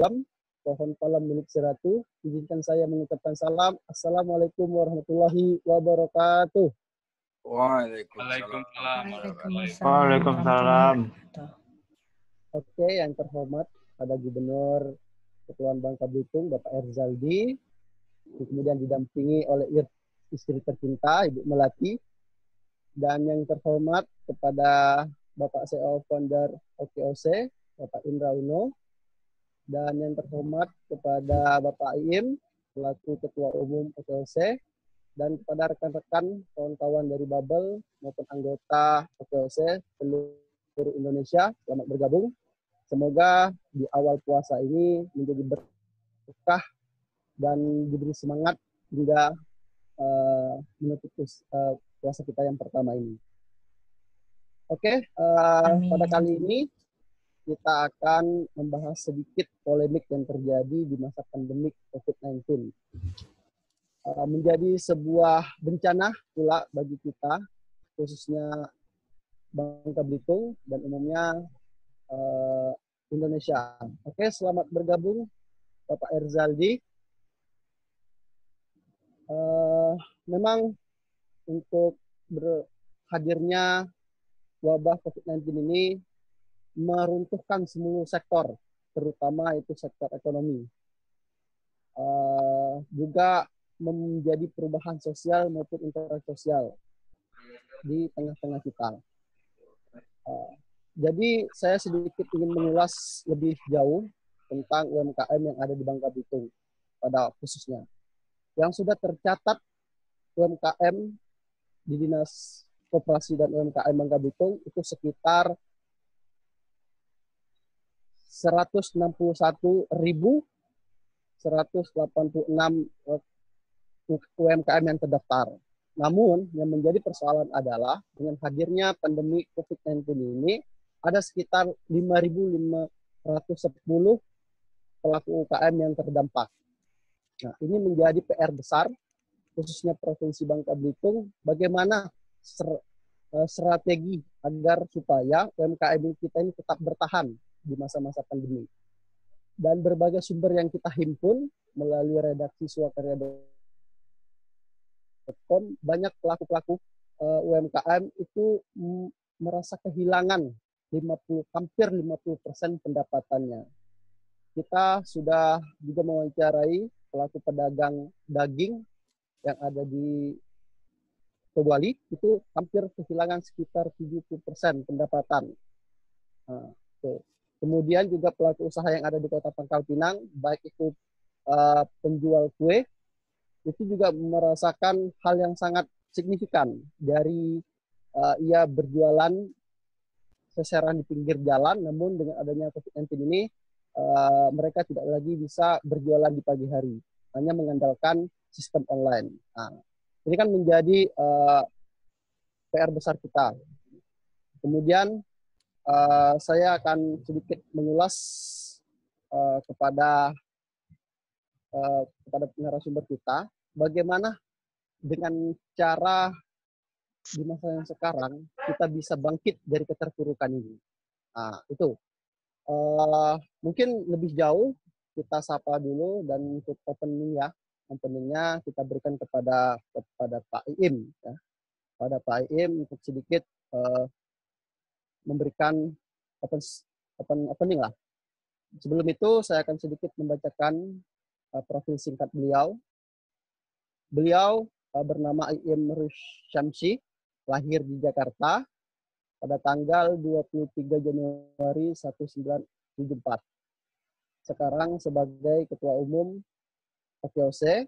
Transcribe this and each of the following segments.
malam. Pohon kolam milik Siratu. Izinkan saya mengucapkan salam. Assalamualaikum warahmatullahi wabarakatuh. Waalaikumsalam. Waalaikumsalam. Oke, yang terhormat pada Gubernur Kepulauan Bangka Belitung, Bapak Erzaldi, kemudian didampingi oleh istri tercinta, Ibu Melati, dan yang terhormat kepada Bapak CEO Founder OKOC, Bapak Indra Uno, dan yang terhormat kepada Bapak Iim, selaku Ketua Umum OKOC, dan kepada rekan-rekan kawan-kawan dari Bubble maupun anggota OKOC seluruh Indonesia, selamat bergabung. Semoga di awal puasa ini menjadi berkah dan diberi semangat hingga menutup puasa kita yang pertama ini. Oke, pada kali ini kita akan membahas sedikit polemik yang terjadi di masa pandemik COVID-19. Menjadi sebuah bencana pula bagi kita, khususnya Bangka Belitung dan umumnya Indonesia. Oke, selamat bergabung Bapak Erzaldi. Memang untuk hadirnya wabah COVID-19 ini meruntuhkan seluruh sektor, terutama itu sektor ekonomi. Juga menjadi perubahan sosial maupun interaksi sosial di tengah-tengah kita. Jadi saya sedikit ingin mengulas lebih jauh tentang UMKM yang ada di Bangka Belitung pada khususnya. Yang sudah tercatat UMKM di Dinas Koperasi dan UMKM Bangka Belitung itu sekitar 161.186 UMKM yang terdaftar. Namun, yang menjadi persoalan adalah dengan hadirnya pandemi COVID-19 ini, ada sekitar 5.510 pelaku UKM yang terdampak. Nah, ini menjadi PR besar, khususnya Provinsi Bangka Belitung, bagaimana strategi agar supaya UMKM kita ini tetap bertahan di masa-masa pandemi. Dan berbagai sumber yang kita himpun melalui redaksi Suakarya.com, banyak pelaku-pelaku UMKM itu merasa kehilangan hampir 50% pendapatannya. Kita sudah juga mewawancarai pelaku pedagang daging yang ada di Tobali, itu hampir kehilangan sekitar 70% pendapatan. Kemudian juga pelaku usaha yang ada di Kota Pangkal Pinang, baik itu penjual kue, itu juga merasakan hal yang sangat signifikan dari ia berjualan seceran di pinggir jalan, namun dengan adanya COVID-19 ini mereka tidak lagi bisa berjualan di pagi hari, hanya mengandalkan sistem online. Nah, ini kan menjadi PR besar kita. Kemudian saya akan sedikit mengulas kepada narasumber kita, bagaimana dengan cara di masa yang sekarang kita bisa bangkit dari keterpurukan ini. Nah, itu. Mungkin lebih jauh kita sapa dulu, dan untuk openingnya kita berikan kepada Pak Iim. Ya. Pada Pak Iim untuk sedikit memberikan opening lah. Sebelum itu saya akan sedikit membacakan profil singkat beliau. Beliau bernama Iim Syamsi, lahir di Jakarta pada tanggal 23 Januari 1974. Sekarang sebagai Ketua Umum OKOC.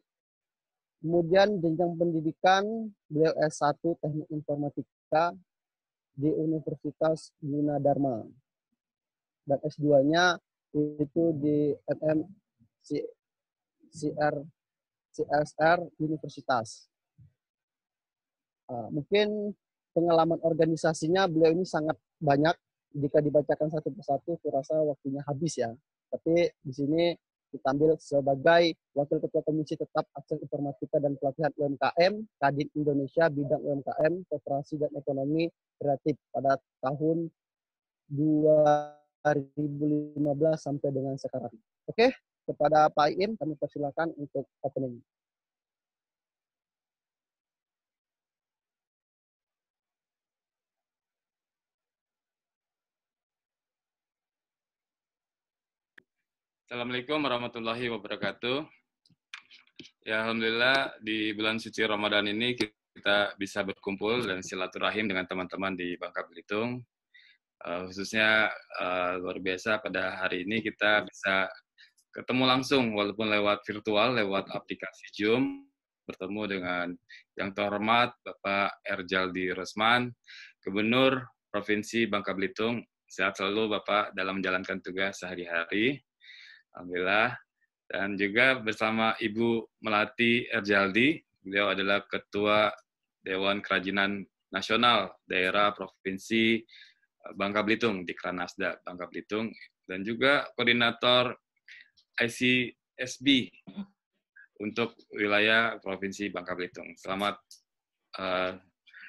Kemudian jenjang pendidikan beliau S1 Teknik Informatika di Universitas Gunadarma. Dan S2-nya itu di CSR Universitas. Mungkin pengalaman organisasinya beliau ini sangat banyak. Jika dibacakan satu persatu, kurasa waktunya habis ya. Tapi di sini kita ambil sebagai Wakil Ketua Komisi Tetap Akses Informatika dan Pelatihan UMKM, Kadin Indonesia bidang UMKM, Koperasi dan Ekonomi Kreatif pada tahun 2015 sampai dengan sekarang. Oke, kepada Pak Iin kami persilakan untuk opening. Assalamualaikum warahmatullahi wabarakatuh. Ya, Alhamdulillah di bulan suci Ramadan ini kita bisa berkumpul dan silaturahim dengan teman-teman di Bangka Belitung. Khususnya luar biasa pada hari ini kita bisa ketemu langsung walaupun lewat virtual, lewat aplikasi Zoom, bertemu dengan yang terhormat Bapak Erjaldi Rosman, Gubernur Provinsi Bangka Belitung. Sehat selalu Bapak dalam menjalankan tugas sehari-hari. Alhamdulillah. Dan juga bersama Ibu Melati Erjaldi, beliau adalah Ketua Dewan Kerajinan Nasional Daerah Provinsi Bangka Belitung, di Kranasda Bangka Belitung, dan juga Koordinator ICSB untuk wilayah Provinsi Bangka Belitung. Selamat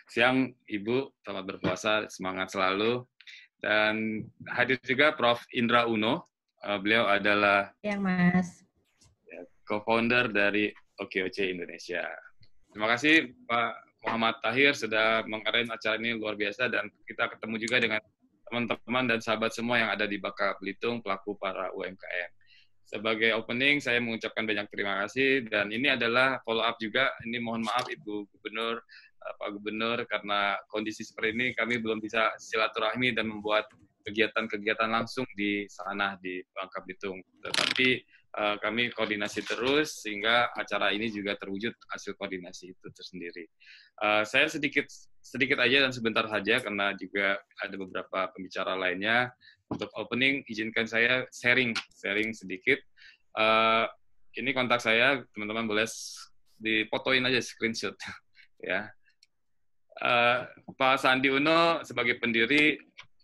siang Ibu, selamat berpuasa, semangat selalu. Dan hadir juga Prof. Indra Uno, beliau adalah yang Mas co-founder dari OKOC Indonesia. Terima kasih Pak Muhammad Tahir sudah mengarrange acara ini luar biasa, dan kita ketemu juga dengan teman-teman dan sahabat semua yang ada di Bangka Belitung, pelaku para UMKM. Sebagai opening, saya mengucapkan banyak terima kasih, dan ini adalah follow up juga. Ini mohon maaf Ibu Gubernur, Pak Gubernur, karena kondisi seperti ini kami belum bisa silaturahmi dan membuat kegiatan-kegiatan langsung di sana di Bangka Belitung. Tetapi kami koordinasi terus sehingga acara ini juga terwujud hasil koordinasi itu tersendiri. Saya sedikit aja dan sebentar saja karena juga ada beberapa pembicara lainnya. Untuk opening, izinkan saya sharing sedikit. Ini kontak saya, teman-teman boleh difotoin aja screenshot ya. Pak Sandi Uno sebagai pendiri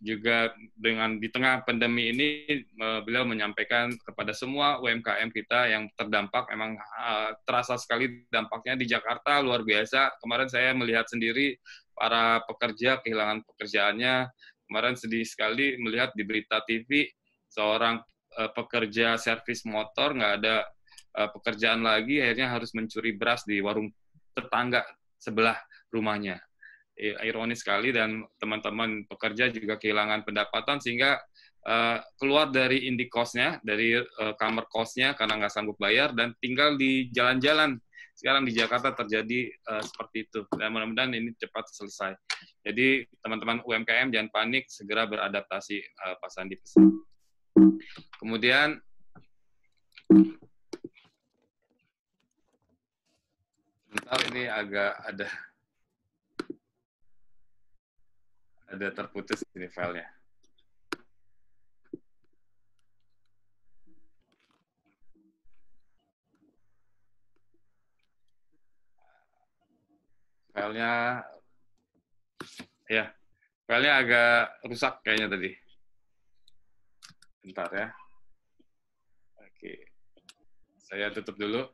juga dengan di tengah pandemi ini beliau menyampaikan kepada semua UMKM kita yang terdampak, memang terasa sekali dampaknya di Jakarta luar biasa. Kemarin saya melihat sendiri para pekerja kehilangan pekerjaannya. Kemarin sedih sekali melihat di berita TV seorang pekerja servis motor nggak ada pekerjaan lagi, akhirnya harus mencuri beras di warung tetangga sebelah rumahnya. Ironis sekali, dan teman-teman pekerja juga kehilangan pendapatan sehingga keluar dari indie cost-nya, dari kamar cost-nya karena nggak sanggup bayar dan tinggal di jalan-jalan. Sekarang di Jakarta terjadi seperti itu, dan mudah-mudahan ini cepat selesai. Jadi teman-teman UMKM jangan panik, segera beradaptasi, Pak Sandi pesan. Kemudian sebentar, ini agak ada terputus ini filenya. Filenya agak rusak kayaknya tadi. Bentar ya. Oke. Saya tutup dulu.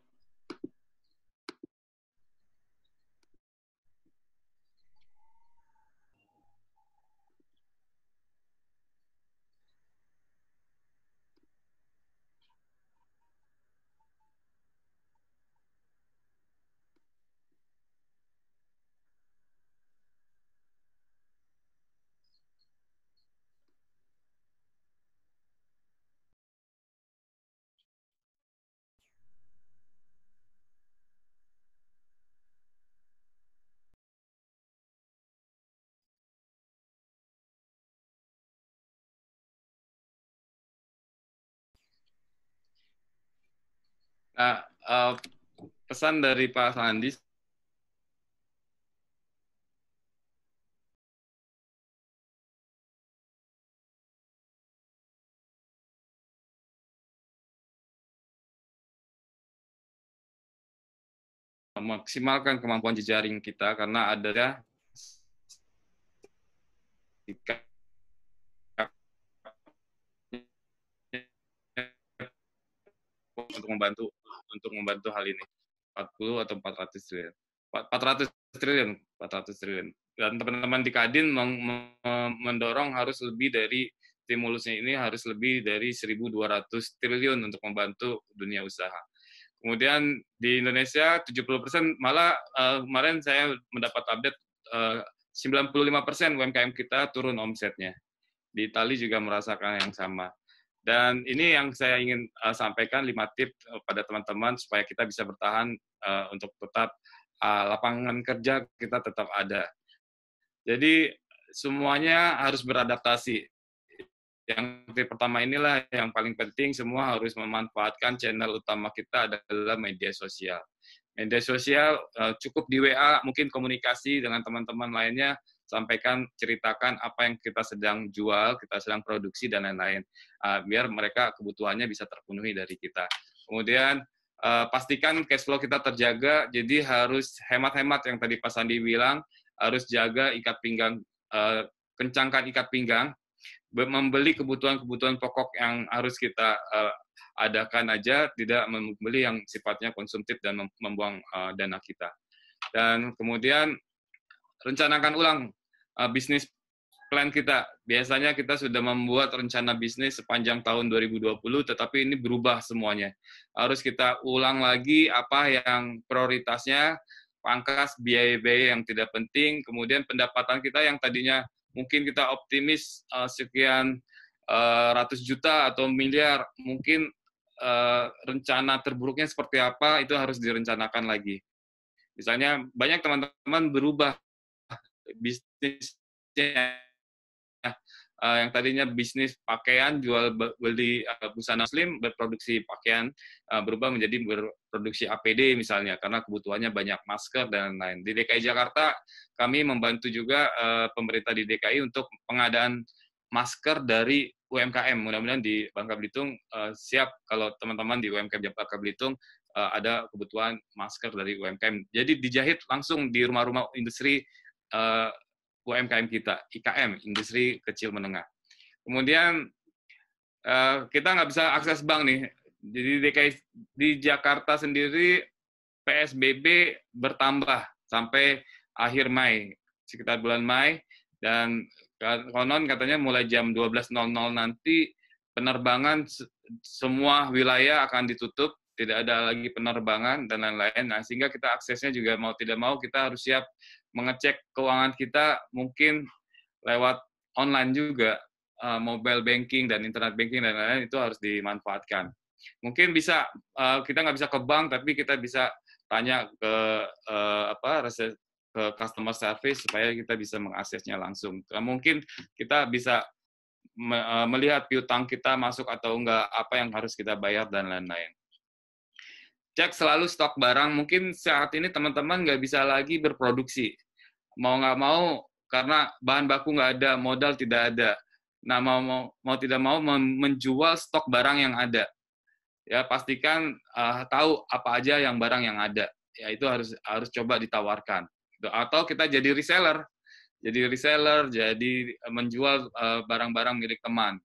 Nah, pesan dari Pak Sandi memaksimalkan kemampuan jejaring kita, karena ada untuk membantu hal ini. 40 atau 400 triliun. 400 triliun. Dan teman-teman di Kadin mendorong harus lebih dari stimulusnya ini harus lebih dari 1.200 triliun untuk membantu dunia usaha. Kemudian di Indonesia 70%, malah kemarin saya mendapat update 95% UMKM kita turun omsetnya. Di Itali juga merasakan yang sama. Dan ini yang saya ingin sampaikan 5 tips pada teman-teman supaya kita bisa bertahan untuk tetap lapangan kerja kita tetap ada. Jadi semuanya harus beradaptasi. Yang pertama inilah yang paling penting, semua harus memanfaatkan channel utama kita adalah media sosial. Media sosial cukup di WA, mungkin komunikasi dengan teman-teman lainnya, sampaikan, ceritakan apa yang kita sedang jual, kita sedang produksi, dan lain-lain. Biar mereka kebutuhannya bisa terpenuhi dari kita. Kemudian pastikan cash flow kita terjaga, jadi harus hemat-hemat yang tadi Pak Sandi bilang, harus jaga ikat pinggang, kencangkan ikat pinggang, membeli kebutuhan-kebutuhan pokok yang harus kita adakan aja, tidak membeli yang sifatnya konsumtif dan membuang dana kita. Dan kemudian rencanakan ulang bisnis plan kita. Biasanya kita sudah membuat rencana bisnis sepanjang tahun 2020, tetapi ini berubah semuanya. Harus kita ulang lagi apa yang prioritasnya, pangkas biaya-biaya yang tidak penting, kemudian pendapatan kita yang tadinya mungkin kita optimis sekian ratus juta atau miliar, mungkin rencana terburuknya seperti apa, itu harus direncanakan lagi. Misalnya banyak teman-teman berubah bisnisnya, yang tadinya bisnis pakaian, jual beli busana muslim, berproduksi pakaian, berubah menjadi berproduksi APD misalnya, karena kebutuhannya banyak masker dan lain-lain. Di DKI Jakarta, kami membantu juga pemerintah di DKI untuk pengadaan masker dari UMKM. Mudah-mudahan di Bangka Belitung siap kalau teman-teman di UMKM Bangka Belitung ada kebutuhan masker dari UMKM. Jadi dijahit langsung di rumah-rumah industri UMKM kita, IKM, industri kecil menengah. Kemudian kita nggak bisa akses bank nih. Jadi di Jakarta sendiri PSBB bertambah sampai akhir Mei, sekitar bulan Mei, dan konon katanya mulai jam 12.00 nanti penerbangan semua wilayah akan ditutup, tidak ada lagi penerbangan dan lain-lain. Nah, sehingga kita aksesnya juga mau tidak mau kita harus siap mengecek keuangan kita, mungkin lewat online juga, mobile banking dan internet banking dan lain-lain, itu harus dimanfaatkan. Mungkin bisa kita nggak bisa ke bank, tapi kita bisa tanya ke ke customer service supaya kita bisa mengaksesnya langsung. Mungkin kita bisa melihat piutang kita masuk atau enggak, apa yang harus kita bayar dan lain-lain. Cek selalu stok barang. Mungkin saat ini teman-teman nggak bisa lagi berproduksi. Mau nggak mau, karena bahan baku nggak ada, modal tidak ada. Nah, mau tidak mau menjual stok barang yang ada. Ya, pastikan tahu apa aja yang barang yang ada. Ya, itu harus coba ditawarkan. Atau kita jadi reseller. Jadi menjual barang-barang milik teman.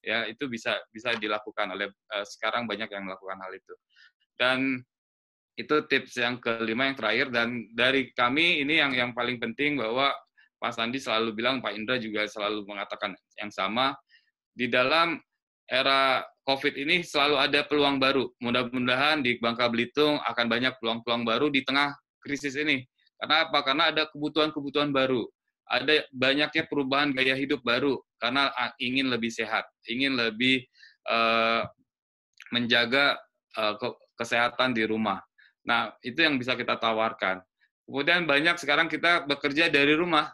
Ya, itu bisa dilakukan oleh sekarang banyak yang melakukan hal itu. Dan itu tips yang kelima, yang terakhir, dan dari kami ini yang paling penting, bahwa Pak Sandi selalu bilang, Pak Indra juga selalu mengatakan yang sama, di dalam era COVID ini selalu ada peluang baru. Mudah-mudahan di Bangka Belitung akan banyak peluang-peluang baru di tengah krisis ini. Karena apa? Karena ada kebutuhan-kebutuhan baru. Ada banyaknya perubahan gaya hidup baru, karena ingin lebih sehat, ingin lebih menjaga kesehatan di rumah. Nah, itu yang bisa kita tawarkan. Kemudian banyak sekarang kita bekerja dari rumah.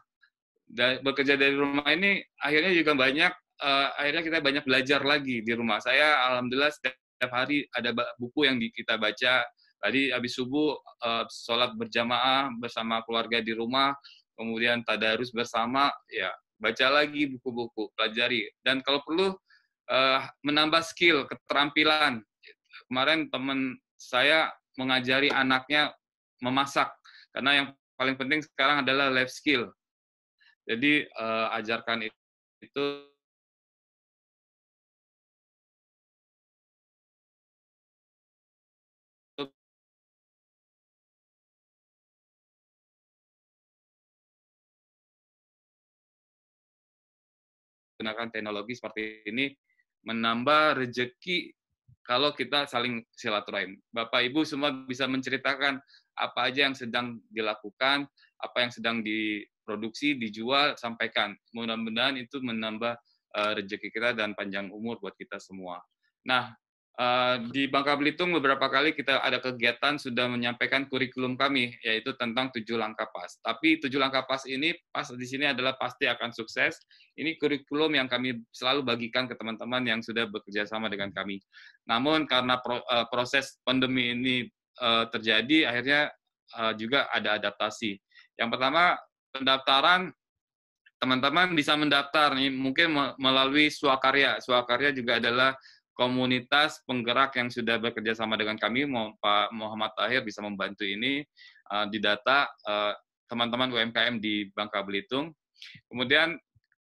Bekerja dari rumah ini akhirnya juga banyak, akhirnya kita banyak belajar lagi di rumah. Saya alhamdulillah setiap hari ada buku yang kita baca. Tadi habis subuh sholat berjamaah bersama keluarga di rumah, kemudian tadarus bersama, ya baca lagi buku-buku, pelajari. Dan kalau perlu menambah skill, keterampilan. Kemarin teman saya mengajari anaknya memasak, karena yang paling penting sekarang adalah life skill. Jadi ajarkan itu menggunakan teknologi seperti ini menambah rezeki kalau kita saling silaturahim. Bapak Ibu semua bisa menceritakan apa aja yang sedang dilakukan, apa yang sedang diproduksi, dijual, sampaikan. Mudah-mudahan itu menambah rezeki kita dan panjang umur buat kita semua. Nah, di Bangka Belitung beberapa kali kita ada kegiatan sudah menyampaikan kurikulum kami, yaitu tentang 7 langkah PAS. Tapi 7 langkah PAS ini, PAS di sini adalah pasti akan sukses. Ini kurikulum yang kami selalu bagikan ke teman-teman yang sudah bekerja sama dengan kami. Namun karena proses pandemi ini terjadi, akhirnya juga ada adaptasi. Yang pertama, pendaftaran teman-teman bisa mendaftar nih mungkin melalui Swakarya. Swakarya juga adalah komunitas penggerak yang sudah bekerja sama dengan kami. Pak Muhammad Tahir bisa membantu ini didata teman-teman UMKM di Bangka Belitung. Kemudian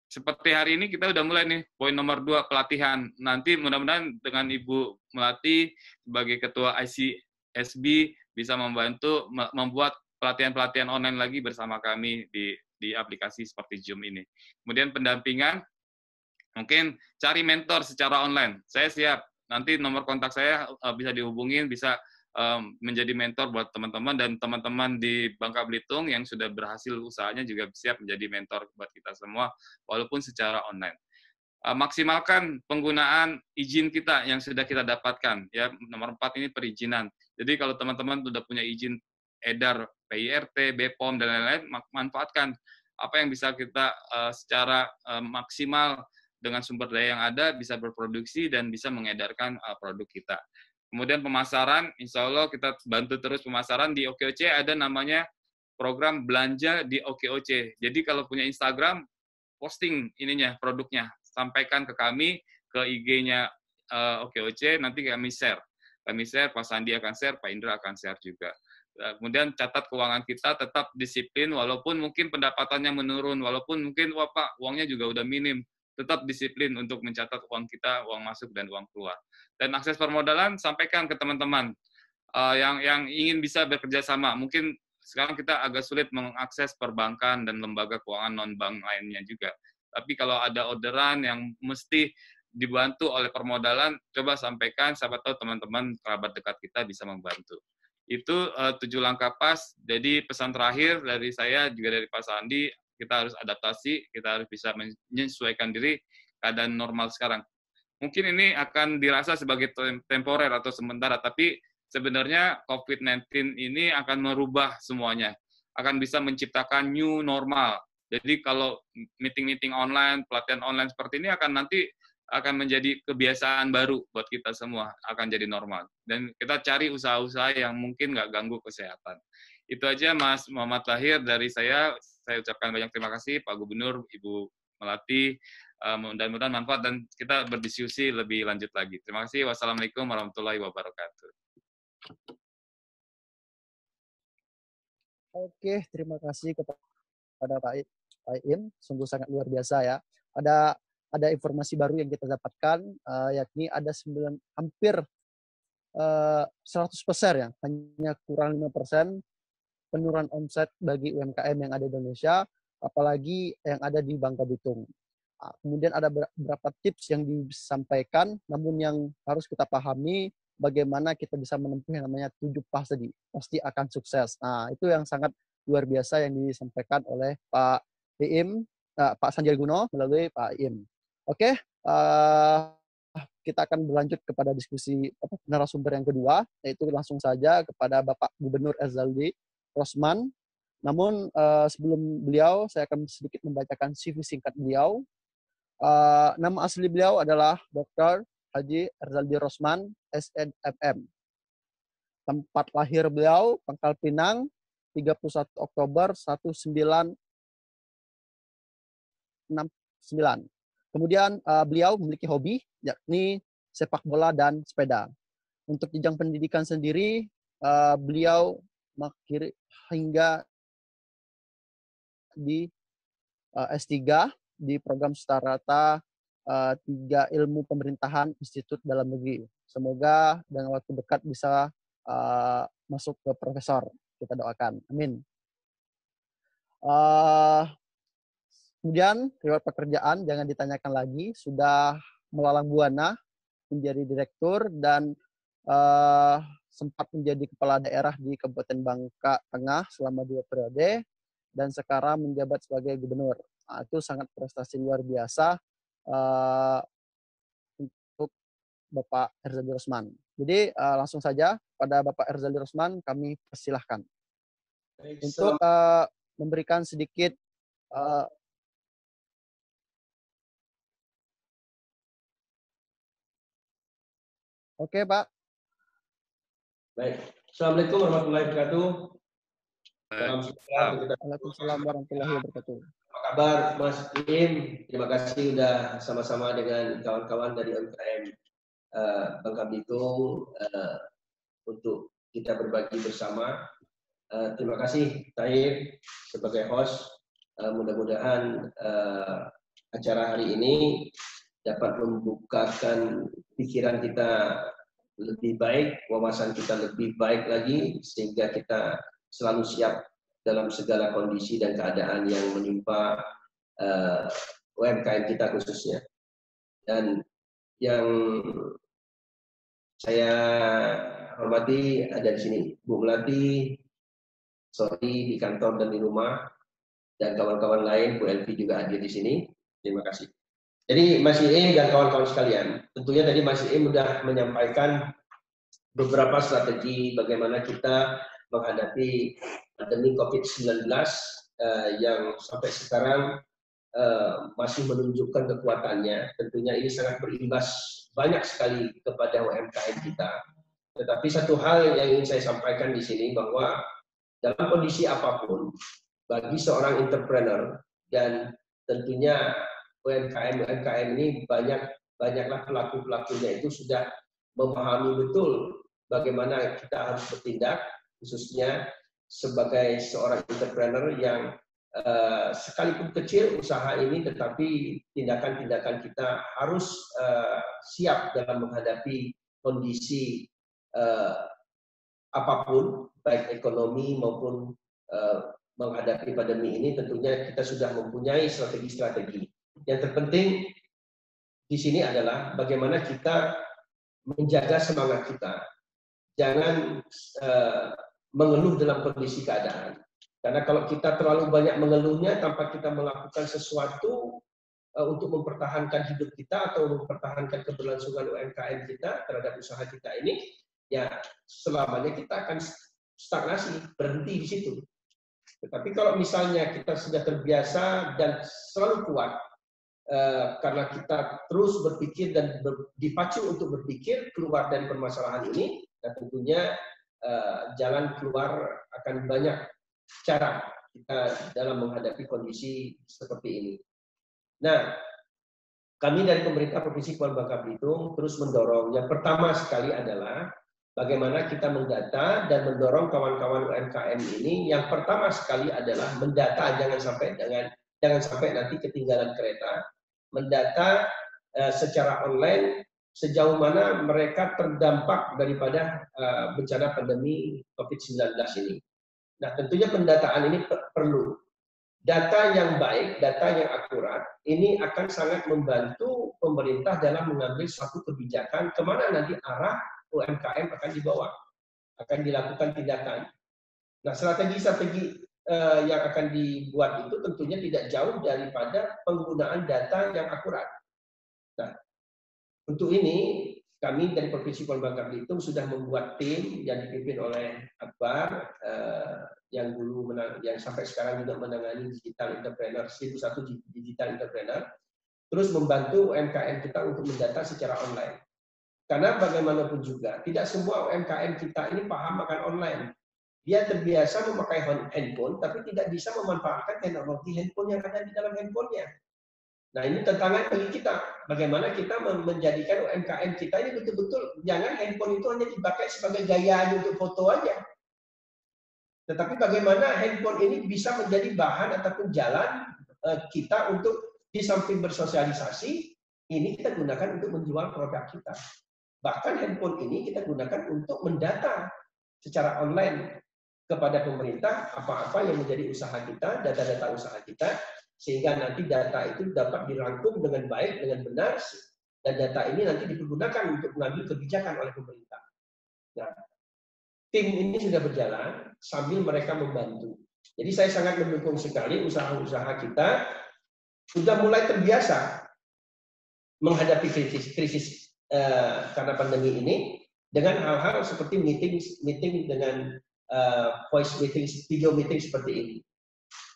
seperti hari ini kita udah mulai nih poin nomor 2 pelatihan. Nanti mudah-mudahan dengan Ibu Melati sebagai ketua ICSB bisa membantu membuat pelatihan-pelatihan online lagi bersama kami di aplikasi seperti Zoom ini. Kemudian pendampingan, mungkin cari mentor secara online. Saya siap. Nanti nomor kontak saya bisa dihubungin, bisa menjadi mentor buat teman-teman, dan teman-teman di Bangka Belitung yang sudah berhasil usahanya juga siap menjadi mentor buat kita semua, walaupun secara online. Maksimalkan penggunaan izin kita yang sudah kita dapatkan. Ya, nomor 4 ini perizinan. Jadi kalau teman-teman sudah punya izin edar PIRT, BPOM, dan lain-lain, manfaatkan apa yang bisa kita secara maksimal dengan sumber daya yang ada, bisa berproduksi dan bisa mengedarkan produk kita. Kemudian pemasaran, insya Allah kita bantu terus pemasaran. Di OKOC ada namanya program belanja di OKOC. Jadi kalau punya Instagram, posting ininya, produknya. Sampaikan ke kami, ke IG-nya OKOC, nanti kami share. Kami share, Pak Sandi akan share, Pak Indra akan share juga. Kemudian catat keuangan kita, tetap disiplin, walaupun mungkin pendapatannya menurun, walaupun mungkin, wah Pak, uangnya juga udah minim, tetap disiplin untuk mencatat uang kita, uang masuk dan uang keluar. Dan akses permodalan, sampaikan ke teman-teman yang ingin bisa bekerja sama. Mungkin sekarang kita agak sulit mengakses perbankan dan lembaga keuangan non-bank lainnya juga. Tapi kalau ada orderan yang mesti dibantu oleh permodalan, coba sampaikan, siapa tahu teman-teman kerabat dekat kita bisa membantu. Itu 7 langkah PAS. Jadi pesan terakhir dari saya, juga dari Pak Sandi, kita harus adaptasi, kita harus bisa menyesuaikan diri keadaan normal sekarang. Mungkin ini akan dirasa sebagai temporer atau sementara, tapi sebenarnya COVID-19 ini akan merubah semuanya, akan bisa menciptakan new normal. Jadi kalau meeting-meeting online, pelatihan online seperti ini akan nanti akan menjadi kebiasaan baru buat kita semua, akan jadi normal. Dan kita cari usaha-usaha yang mungkin nggak ganggu kesehatan. Itu aja Mas Muhammad Tahir dari saya ucapkan banyak terima kasih Pak Gubernur, Ibu Melati, mudah-mudahan manfaat dan kita berdiskusi lebih lanjut lagi. Terima kasih. Wassalamualaikum warahmatullahi wabarakatuh. Oke, terima kasih kepada Pak Im. Sungguh sangat luar biasa ya. Ada informasi baru yang kita dapatkan, yakni ada hampir 100% ya, hanya kurang 5% penurunan omset bagi UMKM yang ada di Indonesia, apalagi yang ada di Bangka Belitung. Kemudian ada beberapa tips yang disampaikan, namun yang harus kita pahami bagaimana kita bisa menempuh yang namanya 7 PAS tadi, pasti akan sukses. Nah, itu yang sangat luar biasa yang disampaikan oleh Pak Im, Pak Sanjaya Guno melalui Pak Im. Oke, kita akan berlanjut kepada diskusi narasumber yang kedua, yaitu langsung saja kepada Bapak Gubernur Erzaldi Rosman. Namun sebelum beliau, saya akan sedikit membacakan CV singkat beliau. Nama asli beliau adalah Dr. Haji Erzaldi Rosman, SNFM. Tempat lahir beliau, Pangkal Pinang, 31 Oktober 1969. Kemudian beliau memiliki hobi, yakni sepak bola dan sepeda. Untuk jenjang pendidikan sendiri, beliau hingga di S3 di program Starata 3 Ilmu Pemerintahan Institut Dalam Negeri. Semoga dengan waktu dekat bisa masuk ke profesor. Kita doakan. Amin. Kemudian riwayat pekerjaan jangan ditanyakan lagi, sudah melalang buana menjadi direktur dan sempat menjadi kepala daerah di Kabupaten Bangka Tengah selama 2 periode dan sekarang menjabat sebagai gubernur. Nah, itu sangat prestasi luar biasa untuk Bapak Erzaldi Rosman. Jadi langsung saja pada Bapak Erzaldi Rosman kami persilahkan untuk memberikan sedikit Oke, Pak. Baik. Assalamualaikum warahmatullahi wabarakatuh. Salam sejahtera untuk kita. Waalaikumsalam warahmatullahi wabarakatuh. Apa kabar, Mas Im? Terima kasih sudah sama-sama dengan kawan-kawan dari UMKM Bangka Belitung untuk kita berbagi bersama. Terima kasih, Tahir, sebagai host. Mudah-mudahan acara hari ini dapat membukakan pikiran kita lebih baik, wawasan kita lebih baik lagi, sehingga kita selalu siap dalam segala kondisi dan keadaan yang menimpa UMKM kita khususnya. Dan yang saya hormati ada di sini Bu Melati, sorry di kantor dan di rumah, dan kawan-kawan lain, Bu Elvi juga hadir di sini. Terima kasih. Jadi Mas Iim dan kawan-kawan sekalian, tentunya tadi Mas Iim sudah menyampaikan beberapa strategi bagaimana kita menghadapi pandemi COVID-19 yang sampai sekarang masih menunjukkan kekuatannya. Tentunya ini sangat berimbas banyak sekali kepada UMKM kita. Tetapi satu hal yang ingin saya sampaikan di sini bahwa dalam kondisi apapun, bagi seorang entrepreneur dan tentunya UMKM ini banyaklah pelaku-pelakunya itu sudah memahami betul bagaimana kita harus bertindak, khususnya sebagai seorang entrepreneur yang sekalipun kecil usaha ini, tetapi tindakan-tindakan kita harus siap dalam menghadapi kondisi apapun, baik ekonomi maupun menghadapi pandemi ini. Tentunya kita sudah mempunyai strategi-strategi. Yang terpenting di sini adalah bagaimana kita menjaga semangat kita. Jangan mengeluh dalam kondisi keadaan. Karena kalau kita terlalu banyak mengeluhnya tanpa kita melakukan sesuatu untuk mempertahankan hidup kita atau mempertahankan keberlangsungan UMKM kita terhadap usaha kita ini, ya selamanya kita akan stagnasi, berhenti di situ. Tetapi kalau misalnya kita sudah terbiasa dan selalu kuat, karena kita terus berpikir dan dipacu untuk berpikir keluar dari permasalahan ini, dan tentunya jalan keluar akan banyak cara kita dalam menghadapi kondisi seperti ini. Nah, kami dari pemerintah Provinsi Kepulauan Bangka Belitung terus mendorong. Yang pertama sekali adalah bagaimana kita mendata dan mendorong kawan-kawan UMKM ini. Yang pertama sekali adalah mendata, jangan sampai nanti ketinggalan kereta. Mendata secara online sejauh mana mereka terdampak daripada bencana pandemi COVID-19 ini. Nah, tentunya pendataan ini perlu. Data yang baik, data yang akurat, ini akan sangat membantu pemerintah dalam mengambil suatu kebijakan kemana nanti arah UMKM akan dibawa, akan dilakukan tindakan. Nah, strategi-strategi yang akan dibuat itu tentunya tidak jauh daripada penggunaan data yang akurat. Nah, untuk ini kami dari Provinsi Kepulauan Bangka Belitung sudah membuat tim yang dipimpin oleh Akbar yang dulu yang sampai sekarang juga menangani digital entrepreneur, 1001 digital entrepreneur, terus membantu UMKM kita untuk mendata secara online. Karena bagaimanapun juga tidak semua UMKM kita ini paham akan online. Dia terbiasa memakai handphone, tapi tidak bisa memanfaatkan teknologi handphone yang ada di dalam handphonenya. Nah, ini tantangan bagi kita. Bagaimana kita menjadikan UMKM kita ini betul-betul, jangan handphone itu hanya dipakai sebagai gaya untuk foto aja. Tetapi bagaimana handphone ini bisa menjadi bahan ataupun jalan kita untuk di samping bersosialisasi, ini kita gunakan untuk menjual produk kita. Bahkan handphone ini kita gunakan untuk mendata secara online kepada pemerintah apa-apa yang menjadi usaha kita, data-data usaha kita, sehingga nanti data itu dapat dirangkum dengan baik, dengan benar, dan data ini nanti dipergunakan untuk mengambil kebijakan oleh pemerintah. Nah, tim ini sudah berjalan sambil mereka membantu. Jadi saya sangat mendukung sekali usaha-usaha kita sudah mulai terbiasa menghadapi krisis karena pandemi ini dengan hal-hal seperti meeting dengan voice meeting, video meeting seperti ini.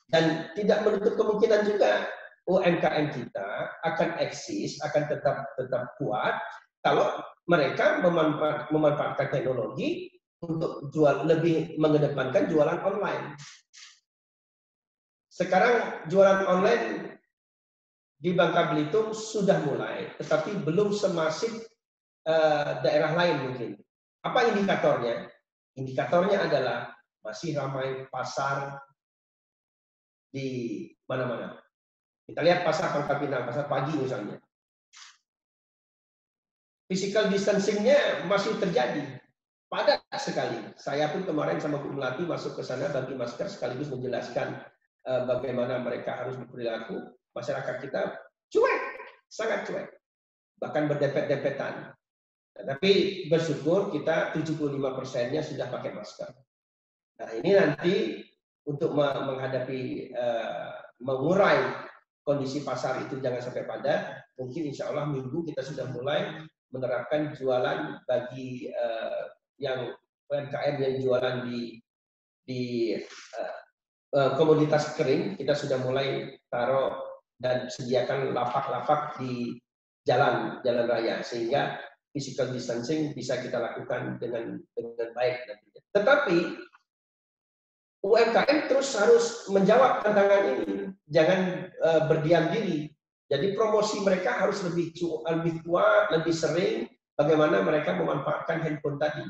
Dan tidak menutup kemungkinan juga UMKM kita akan eksis, akan tetap kuat kalau mereka memanfaatkan teknologi untuk lebih mengedepankan jualan online. Sekarang jualan online di Bangka Belitung sudah mulai, tetapi belum semasif daerah lain mungkin. Apa indikatornya? Indikatornya adalah masih ramai pasar di mana-mana. Kita lihat pasar Pangkal Pinang, pasar pagi misalnya. Physical distancing-nya masih terjadi. Padat sekali. Saya pun kemarin sama Bu Melati masuk ke sana bagi masker sekaligus menjelaskan bagaimana mereka harus berperilaku. Masyarakat kita cuek, sangat cuek. Bahkan berdepet-depetan. Tapi bersyukur kita 75%-nya sudah pakai masker. Nah ini nanti untuk menghadapi, mengurai kondisi pasar itu jangan sampai padat, mungkin insya Allah minggu kita sudah mulai menerapkan jualan bagi yang UMKM yang jualan di komoditas kering, kita sudah mulai taruh dan sediakan lapak-lapak di jalan raya sehingga physical distancing bisa kita lakukan dengan baik nantinya. Tetapi UMKM terus harus menjawab tantangan ini, jangan berdiam diri. Jadi promosi mereka harus lebih kuat, lebih sering. Bagaimana mereka memanfaatkan handphone tadi.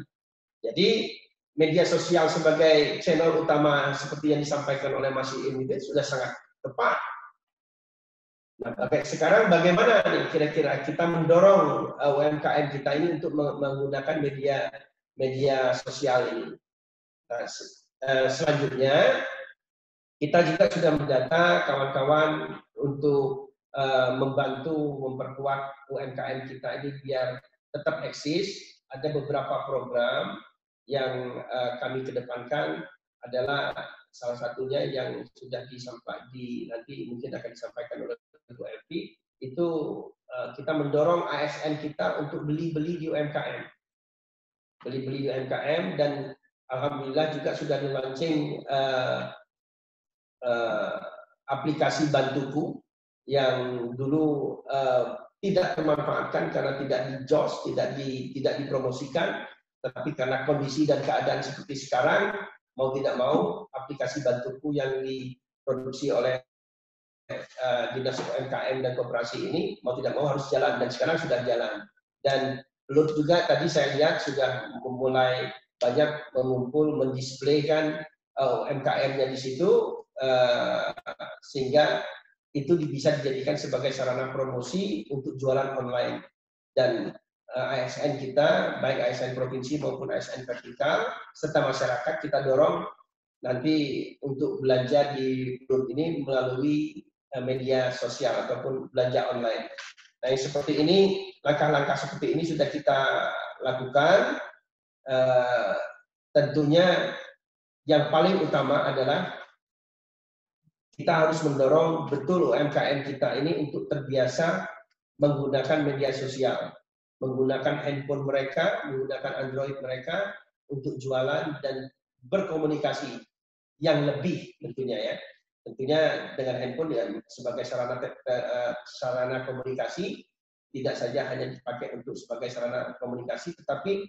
Jadi media sosial sebagai channel utama seperti yang disampaikan oleh Mas Iin itu sudah sangat tepat. Nah, sekarang bagaimana nih kira-kira kita mendorong UMKM kita ini untuk menggunakan media sosial ini. Nah, selanjutnya kita juga sudah mendata kawan-kawan untuk membantu memperkuat UMKM kita ini biar tetap eksis. Ada beberapa program yang kami kedepankan adalah salah satunya yang sudah nanti mungkin akan disampaikan oleh Bu Elvi, itu kita mendorong ASN kita untuk beli-beli di UMKM. Beli-beli di UMKM dan alhamdulillah juga sudah di-launching aplikasi Bantuku yang dulu tidak termanfaatkan karena tidak di-jos, tidak dipromosikan, tetapi karena kondisi dan keadaan seperti sekarang, mau tidak mau aplikasi Bantuku yang diproduksi oleh Dinas UMKM dan Koperasi ini mau tidak mau harus jalan dan sekarang sudah jalan. Dan belum juga tadi saya lihat sudah mulai banyak mengumpul, mendisplaykan UMKM-nya di situ sehingga itu bisa dijadikan sebagai sarana promosi untuk jualan online. Dan ASN kita, baik ASN provinsi maupun ASN vertikal, serta masyarakat kita dorong nanti untuk belanja di grup ini melalui media sosial ataupun belanja online. Nah, yang seperti ini, langkah-langkah seperti ini sudah kita lakukan. Tentunya yang paling utama adalah kita harus mendorong betul UMKM kita ini untuk terbiasa menggunakan media sosial, menggunakan handphone mereka, menggunakan Android mereka untuk jualan dan berkomunikasi yang lebih tentunya ya. Tentunya dengan handphone ya, sebagai sarana komunikasi, tidak saja hanya dipakai untuk sebagai sarana komunikasi, tetapi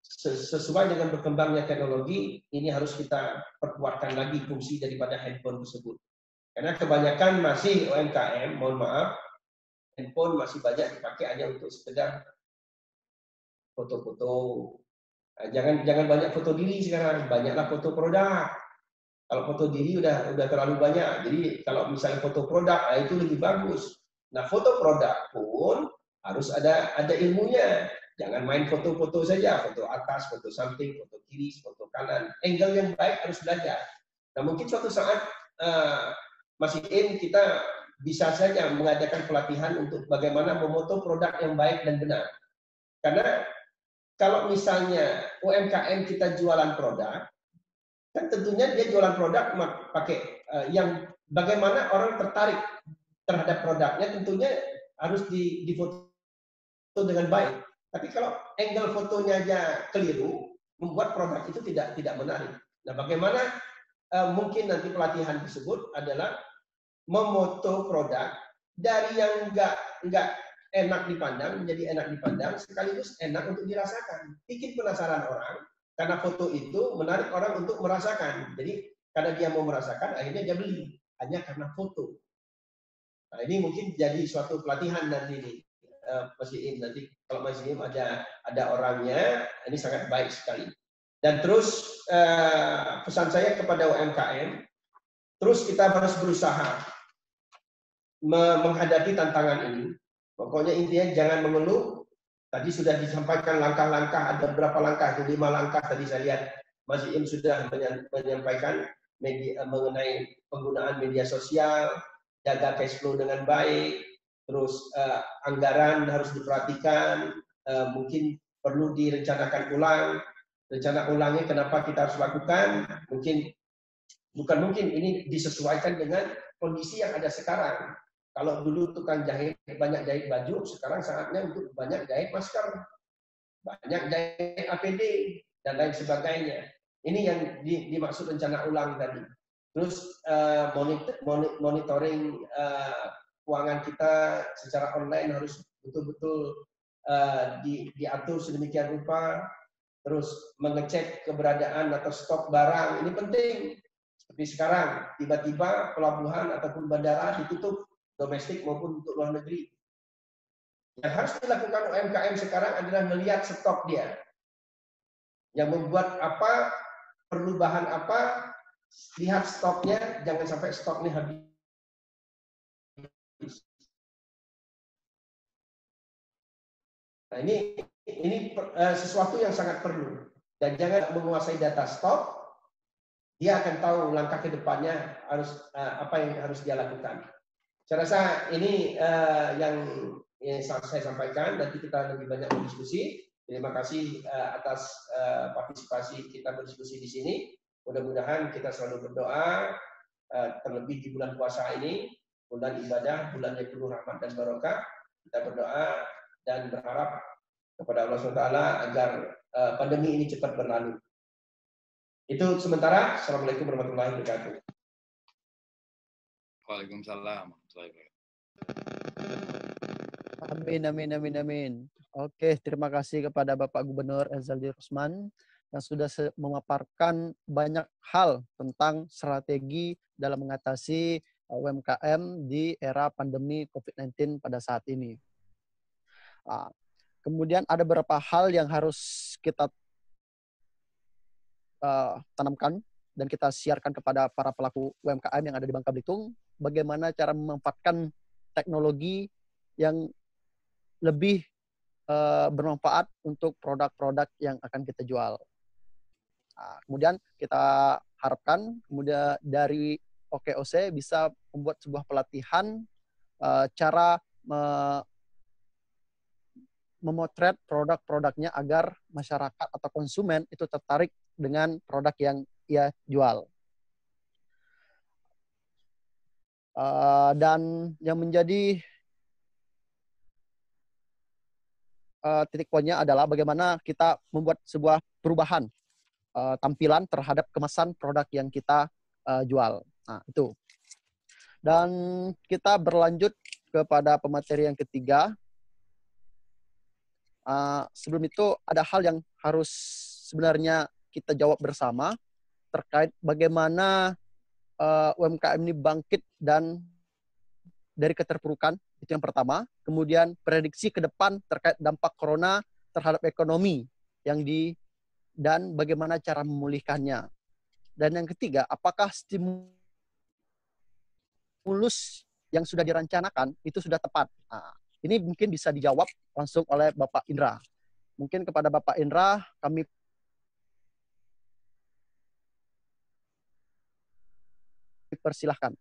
sesuai dengan berkembangnya teknologi, ini harus kita perkuatkan lagi fungsi daripada handphone tersebut. Karena kebanyakan masih UMKM, mohon maaf, handphone masih banyak dipakai hanya untuk sekedar foto-foto. Jangan banyak foto diri sekarang, banyaklah foto produk. Kalau foto diri udah terlalu banyak. Jadi kalau misalnya foto produk, itu lebih bagus. Nah, foto produk pun harus ada ilmunya. Jangan main foto-foto saja, foto atas, foto samping, foto kiri, foto kanan. Angle yang baik harus belajar. Nah, mungkin suatu saat Mas Iin, kita bisa saja mengadakan pelatihan untuk bagaimana memoto produk yang baik dan benar. Karena kalau misalnya UMKM kita jualan produk, kan tentunya dia jualan produk pakai yang bagaimana orang tertarik terhadap produknya, tentunya harus difoto dengan baik. Tapi kalau angle fotonya aja keliru, membuat produk itu tidak menarik. Nah, bagaimana mungkin nanti pelatihan tersebut adalah memoto produk dari yang enggak enak dipandang menjadi enak dipandang, sekaligus enak untuk dirasakan. Bikin penasaran orang, karena foto itu menarik orang untuk merasakan. Jadi karena dia mau merasakan, akhirnya dia beli hanya karena foto. Nah, ini mungkin jadi suatu pelatihan nanti ini, Mas Iim. Nanti kalau Mas Iim ada orangnya, ini sangat baik sekali. Dan terus pesan saya kepada UMKM, terus kita harus berusaha menghadapi tantangan ini. Pokoknya intinya jangan mengeluh. Tadi sudah disampaikan langkah-langkah, ada berapa langkah, itu 5 langkah tadi saya lihat Mas Iim sudah menyampaikan mengenai penggunaan media sosial, jaga cash flow dengan baik, terus anggaran harus diperhatikan, mungkin perlu direncanakan ulang. Rencana ulangnya kenapa kita harus lakukan? Bukan mungkin ini disesuaikan dengan kondisi yang ada sekarang. Kalau dulu tukang jahit banyak jahit baju, sekarang saatnya untuk banyak jahit masker, banyak jahit APD dan lain sebagainya. Ini yang dimaksud rencana ulang tadi. Terus monitoring keuangan kita secara online harus betul-betul diatur sedemikian rupa. Terus mengecek keberadaan atau stok barang, ini penting. Seperti sekarang, tiba-tiba pelabuhan ataupun bandara ditutup, domestik maupun untuk luar negeri. Yang harus dilakukan UMKM sekarang adalah melihat stok dia. Yang membuat apa, perlu bahan apa, lihat stoknya, jangan sampai stoknya habis. Nah, ini sesuatu yang sangat perlu. Dan jangan menguasai data stok, dia akan tahu langkah ke depannya apa yang harus dia lakukan. Saya rasa ini yang saya sampaikan. Nanti kita lebih banyak berdiskusi. Terima kasih atas partisipasi kita berdiskusi di sini. Mudah-mudahan kita selalu berdoa, terlebih di bulan puasa ini, bulan ibadah, bulan yang penuh rahmat dan barokah. Kita berdoa dan berharap kepada Allah SWT agar pandemi ini cepat berlalu. Itu sementara. Assalamualaikum warahmatullahi wabarakatuh. Waalaikumsalam. Amin. Oke, terima kasih kepada Bapak Gubernur Erzaldi Rosman yang sudah memaparkan banyak hal tentang strategi dalam mengatasi UMKM di era pandemi COVID-19 pada saat ini. Kemudian ada beberapa hal yang harus kita tanamkan dan kita siarkan kepada para pelaku UMKM yang ada di Bangka Belitung, bagaimana cara memanfaatkan teknologi yang lebih bermanfaat untuk produk-produk yang akan kita jual. Kemudian kita harapkan kemudian dari OKOC bisa membuat sebuah pelatihan cara memotret produk-produknya agar masyarakat atau konsumen itu tertarik dengan produk yang ia jual. Dan yang menjadi titik poinnya adalah bagaimana kita membuat sebuah perubahan tampilan terhadap kemasan produk yang kita jual. Nah, itu. Dan kita berlanjut kepada pemateri yang ketiga. Sebelum itu ada hal yang harus sebenarnya kita jawab bersama terkait bagaimana UMKM ini bangkit dan dari keterpurukan, itu yang pertama. Kemudian prediksi ke depan terkait dampak corona terhadap ekonomi dan bagaimana cara memulihkannya. Dan yang ketiga, apakah stimulus yang sudah direncanakan itu sudah tepat? Ini mungkin bisa dijawab langsung oleh Bapak Indra. Mungkin kepada Bapak Indra, kami persilahkan.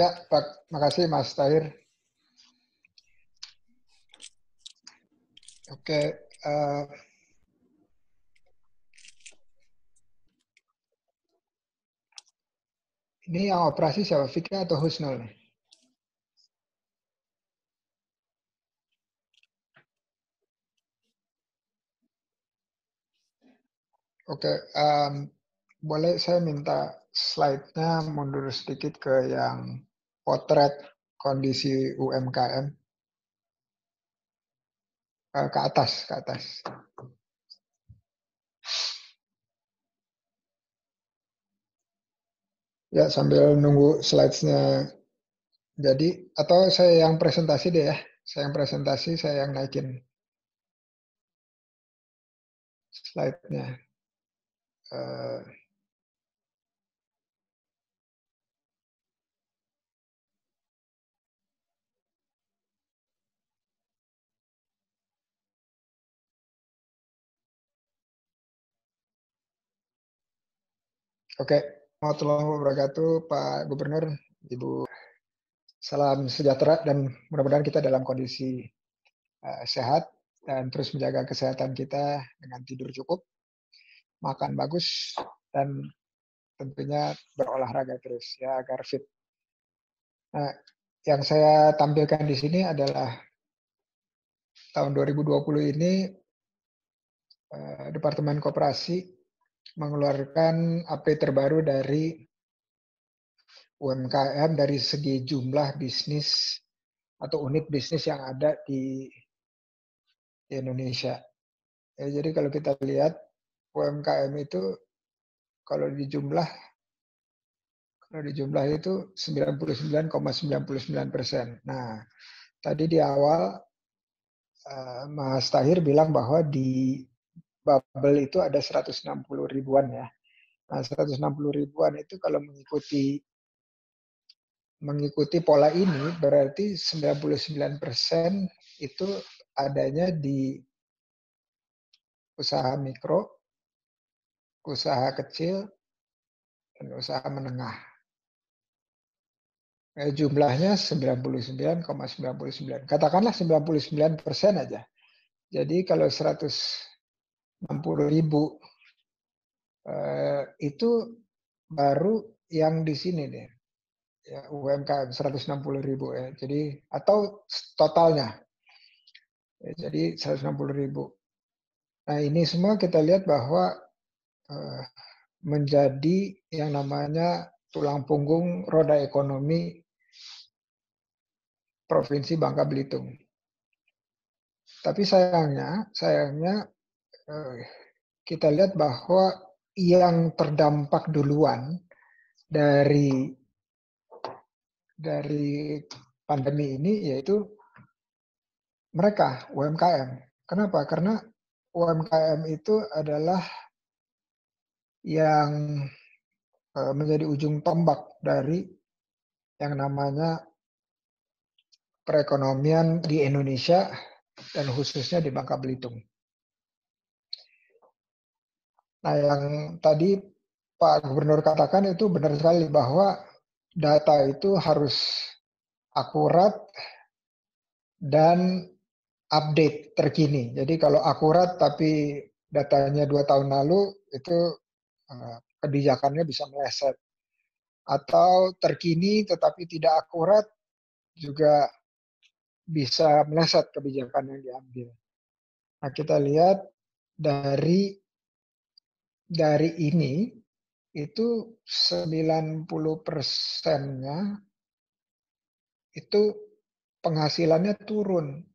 Ya, Pak. Makasih Mas Tahir. Oke. Ini yang operasi siapa? Fikri atau Husnul nih? Oke. Boleh saya minta slide-nya mundur sedikit ke yang potret kondisi UMKM. Ke atas, ke atas. Ya, sambil nunggu slides-nya jadi, atau saya yang presentasi deh ya. Saya yang presentasi, saya yang naikin slide-nya. Oke, warahmatullahi wabarakatuh, Pak Gubernur, Ibu. Salam sejahtera dan mudah-mudahan kita dalam kondisi sehat dan terus menjaga kesehatan kita dengan tidur cukup, makan bagus, dan tentunya berolahraga terus ya agar fit. Nah, yang saya tampilkan di sini adalah tahun 2020 ini Departemen Koperasi mengeluarkan update terbaru dari UMKM dari segi jumlah bisnis atau unit bisnis yang ada di Indonesia. Ya, jadi kalau kita lihat UMKM itu kalau dijumlah itu 99,99%. Nah, tadi di awal Mas Tahir bilang bahwa di bubble itu ada 160 ribuan ya. Nah, 160 ribuan itu kalau mengikuti pola ini berarti 99% itu adanya di usaha mikro, usaha kecil, dan usaha menengah. Jumlahnya 99,99. Katakanlah 99% aja. Jadi kalau 160 ribu itu baru yang di sini nih. Ya, UMKM 160 ribu ya. Jadi atau totalnya. Ya, jadi 160 ribu. Nah ini semua kita lihat bahwa menjadi yang namanya tulang punggung roda ekonomi Provinsi Bangka Belitung. Tapi sayangnya kita lihat bahwa yang terdampak duluan dari pandemi ini yaitu mereka UMKM. Kenapa? Karena UMKM itu adalah yang menjadi ujung tombak dari yang namanya perekonomian di Indonesia dan khususnya di Bangka Belitung. Nah, yang tadi Pak Gubernur katakan itu benar sekali bahwa data itu harus akurat dan update terkini. Jadi kalau akurat tapi datanya 2 tahun lalu itu kebijakannya bisa meleset. Atau terkini tetapi tidak akurat juga bisa meleset kebijakan yang diambil. Nah, kita lihat dari ini itu 90%-nya itu penghasilannya turun.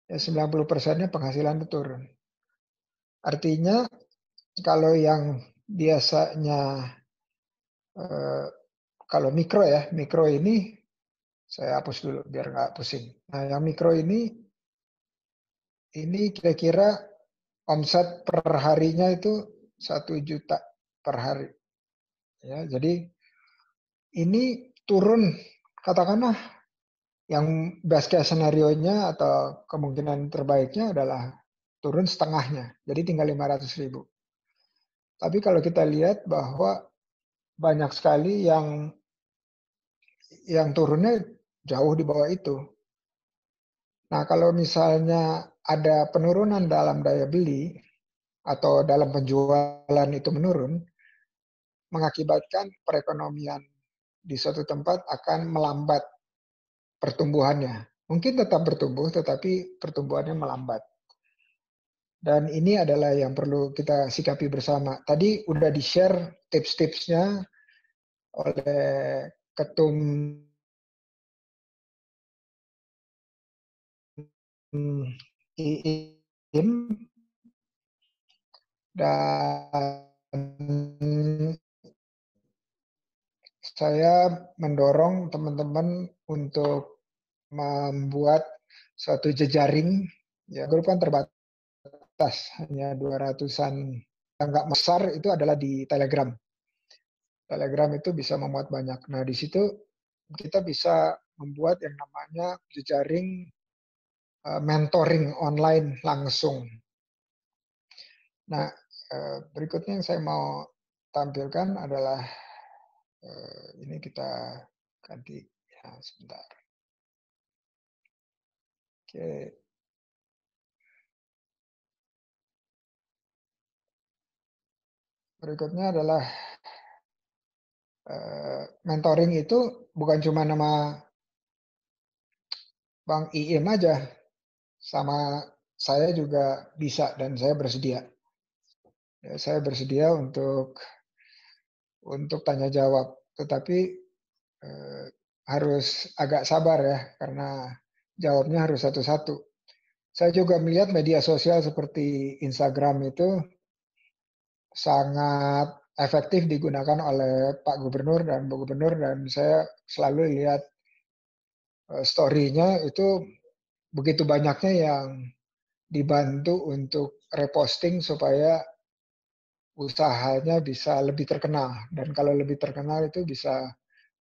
Ya, 90%-nya penghasilannya turun. Artinya kalau yang biasanya kalau mikro ini saya hapus dulu biar nggak pusing. Nah, yang mikro ini kira-kira omset per harinya itu 1 juta per hari. Ya, jadi ini turun, katakanlah yang best case scenario-nya atau kemungkinan terbaiknya adalah turun setengahnya, jadi tinggal 500 ribu. Tapi kalau kita lihat bahwa banyak sekali yang yang turunnya jauh di bawah itu. Nah, kalau misalnya ada penurunan dalam daya beli atau dalam penjualan itu menurun, mengakibatkan perekonomian di suatu tempat akan melambat pertumbuhannya. Mungkin tetap bertumbuh, tetapi pertumbuhannya melambat. Dan ini adalah yang perlu kita sikapi bersama. Tadi udah di-share tips-tipsnya oleh Ketum IIM, dan saya mendorong teman-teman untuk membuat suatu jejaring. Ya, grup kan terbatas, hanya 200-an. Yang nggak besar itu adalah di Telegram. Telegram itu bisa memuat banyak. Nah, di situ kita bisa membuat yang namanya jejaring mentoring online langsung. Nah, berikutnya yang saya mau tampilkan adalah ini kita ganti ya, sebentar. Oke. Berikutnya adalah mentoring itu bukan cuma nama Bang Iim aja, sama saya juga bisa dan saya bersedia. Ya, saya bersedia untuk tanya jawab, tetapi harus agak sabar ya, karena jawabnya harus satu-satu. Saya juga melihat media sosial seperti Instagram itu sangat efektif digunakan oleh Pak Gubernur dan Bu Gubernur, dan saya selalu lihat story-nya itu begitu banyaknya yang dibantu untuk reposting supaya usahanya bisa lebih terkenal. Dan kalau lebih terkenal itu bisa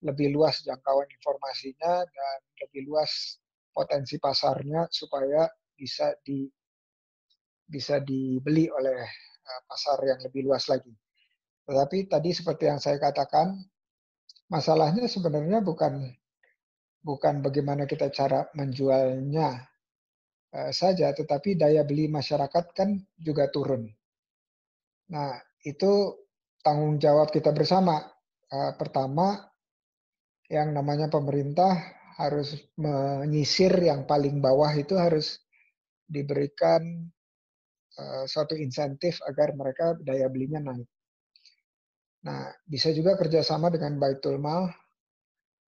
lebih luas jangkauan informasinya dan lebih luas potensi pasarnya supaya bisa dibeli oleh pasar yang lebih luas lagi. Tetapi tadi seperti yang saya katakan, masalahnya sebenarnya bukan bagaimana kita cara menjualnya saja, tetapi daya beli masyarakat kan juga turun. Nah, itu tanggung jawab kita bersama. Pertama, yang namanya pemerintah harus menyisir yang paling bawah, itu harus diberikan suatu insentif agar mereka daya belinya naik. Nah, bisa juga kerjasama dengan Baitul Mal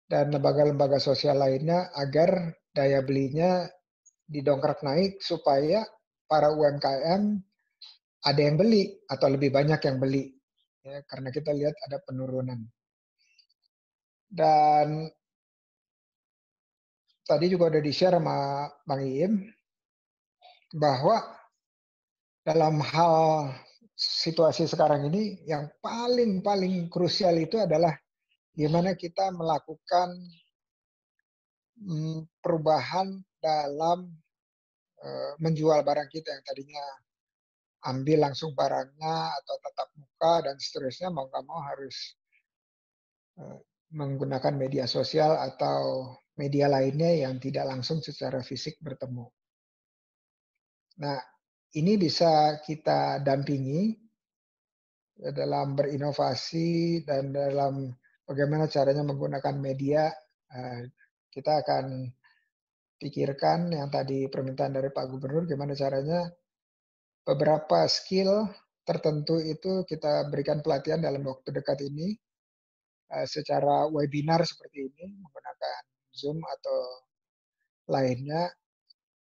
dan lembaga-lembaga sosial lainnya agar daya belinya didongkrak naik supaya para UMKM ada yang beli atau lebih banyak yang beli. Ya, karena kita lihat ada penurunan. Dan tadi juga udah di-share sama Bang Iim bahwa dalam hal situasi sekarang ini yang paling krusial itu adalah gimana kita melakukan perubahan dalam menjual barang kita yang tadinya ambil langsung barangnya atau tatap muka dan seterusnya, mau nggak mau harus menggunakan media sosial atau media lainnya yang tidak langsung secara fisik bertemu. Nah, ini bisa kita dampingi dalam berinovasi dan dalam bagaimana caranya menggunakan media. Kita akan pikirkan yang tadi permintaan dari Pak Gubernur, gimana caranya beberapa skill tertentu itu kita berikan pelatihan dalam waktu dekat ini secara webinar seperti ini, menggunakan Zoom atau lainnya,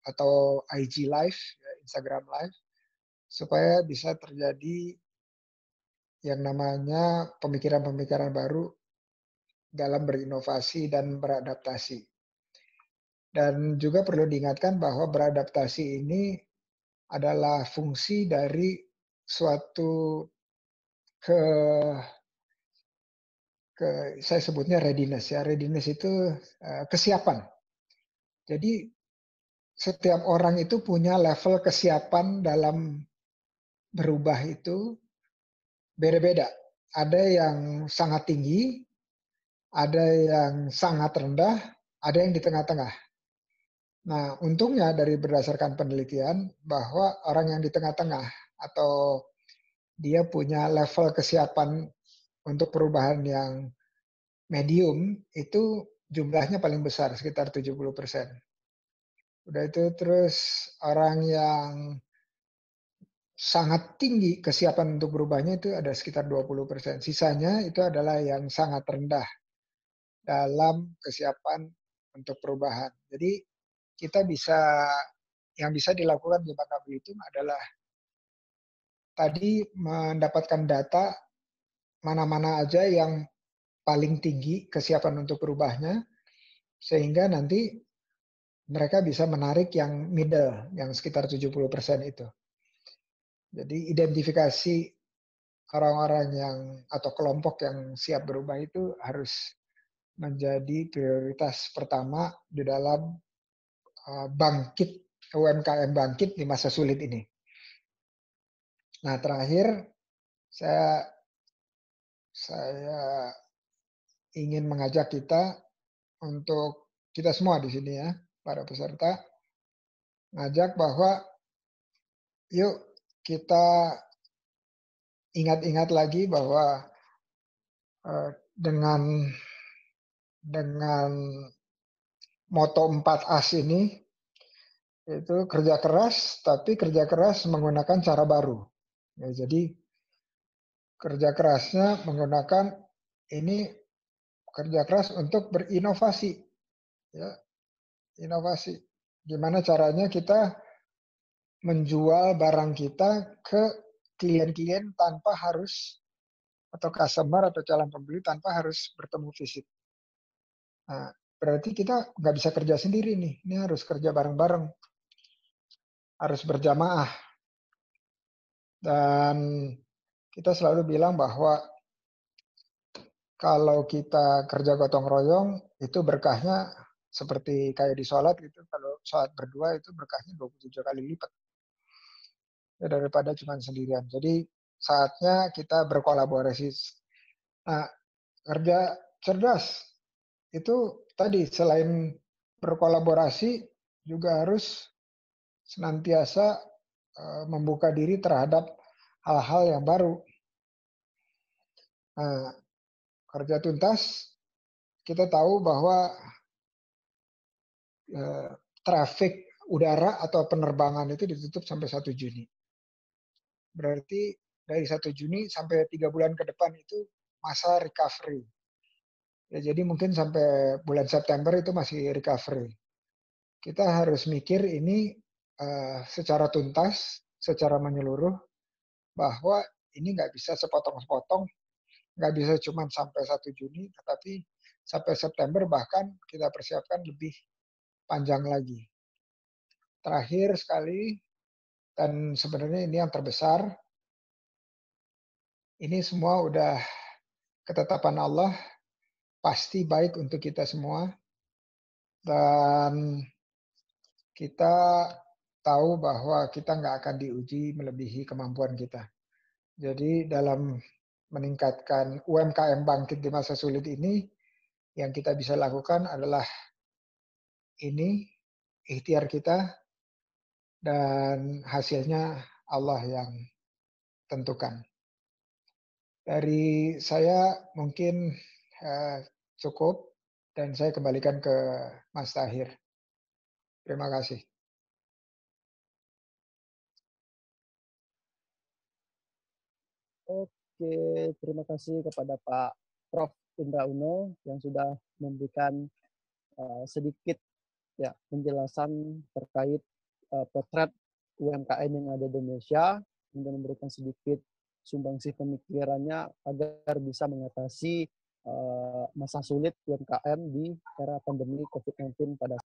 atau IG Live, Instagram Live, supaya bisa terjadi yang namanya pemikiran-pemikiran baru dalam berinovasi dan beradaptasi. Dan juga perlu diingatkan bahwa beradaptasi ini adalah fungsi dari suatu saya sebutnya readiness ya. Readiness itu kesiapan. Jadi setiap orang itu punya level kesiapan dalam berubah itu beda-beda. Ada yang sangat tinggi, ada yang sangat rendah, ada yang di tengah-tengah. Nah, untungnya dari berdasarkan penelitian bahwa orang yang di tengah-tengah atau dia punya level kesiapan untuk perubahan yang medium itu jumlahnya paling besar, sekitar 70%. Udah itu terus orang yang sangat tinggi kesiapan untuk berubahnya itu ada sekitar 20%. Sisanya itu adalah yang sangat rendah dalam kesiapan untuk perubahan. Jadi kita yang bisa dilakukan di Bangka Belitung adalah tadi mendapatkan data mana-mana aja yang paling tinggi kesiapan untuk berubahnya, sehingga nanti mereka bisa menarik yang middle, yang sekitar 70% itu. Jadi identifikasi orang-orang yang atau kelompok yang siap berubah itu harus menjadi prioritas pertama di dalam bangkit UMKM bangkit di masa sulit ini. Nah, terakhir saya ingin mengajak kita untuk kita semua di sini ya, para peserta, ngajak bahwa yuk kita ingat-ingat lagi bahwa dengan moto 4 As ini itu kerja keras, tapi kerja keras menggunakan cara baru. Ya, jadi kerja kerasnya menggunakan ini kerja keras untuk berinovasi. Ya, inovasi. Gimana caranya kita menjual barang kita ke klien-klien tanpa harus atau customer atau calon pembeli tanpa harus bertemu fisik. Nah, berarti kita nggak bisa kerja sendiri nih. Ini harus kerja bareng-bareng, harus berjamaah. Dan kita selalu bilang bahwa kalau kita kerja gotong royong, itu berkahnya seperti kayak di sholat gitu. Kalau sholat berdua itu berkahnya 27 kali lipat ya, daripada cuma sendirian. Jadi saatnya kita berkolaborasi. Nah, kerja cerdas itu tadi selain berkolaborasi juga harus senantiasa membuka diri terhadap hal-hal yang baru. Nah, kerja tuntas kita tahu bahwa trafik udara atau penerbangan itu ditutup sampai 1 Juni. Berarti dari 1 Juni sampai 3 bulan ke depan itu masa recovery. Ya, jadi mungkin sampai bulan September itu masih recovery. Kita harus mikir ini secara tuntas, secara menyeluruh, bahwa ini nggak bisa sepotong-sepotong, nggak bisa cuma sampai 1 Juni, tetapi sampai September bahkan kita persiapkan lebih panjang lagi. Terakhir sekali, dan sebenarnya ini yang terbesar, ini semua udah ketetapan Allah, pasti baik untuk kita semua, dan kita tahu bahwa kita nggak akan diuji melebihi kemampuan kita. Jadi dalam meningkatkan UMKM bangkit di masa sulit ini, yang kita bisa lakukan adalah ini, ikhtiar kita, dan hasilnya Allah yang tentukan. Dari saya mungkin cukup, dan saya kembalikan ke Mas Tahir. Terima kasih. Oke, terima kasih kepada Pak Prof. Indra Uno yang sudah memberikan sedikit ya penjelasan terkait potret UMKM yang ada di Indonesia, kemudian memberikan sedikit sumbangsih pemikirannya agar bisa mengatasi masa sulit UMKM di era pandemi COVID-19 pada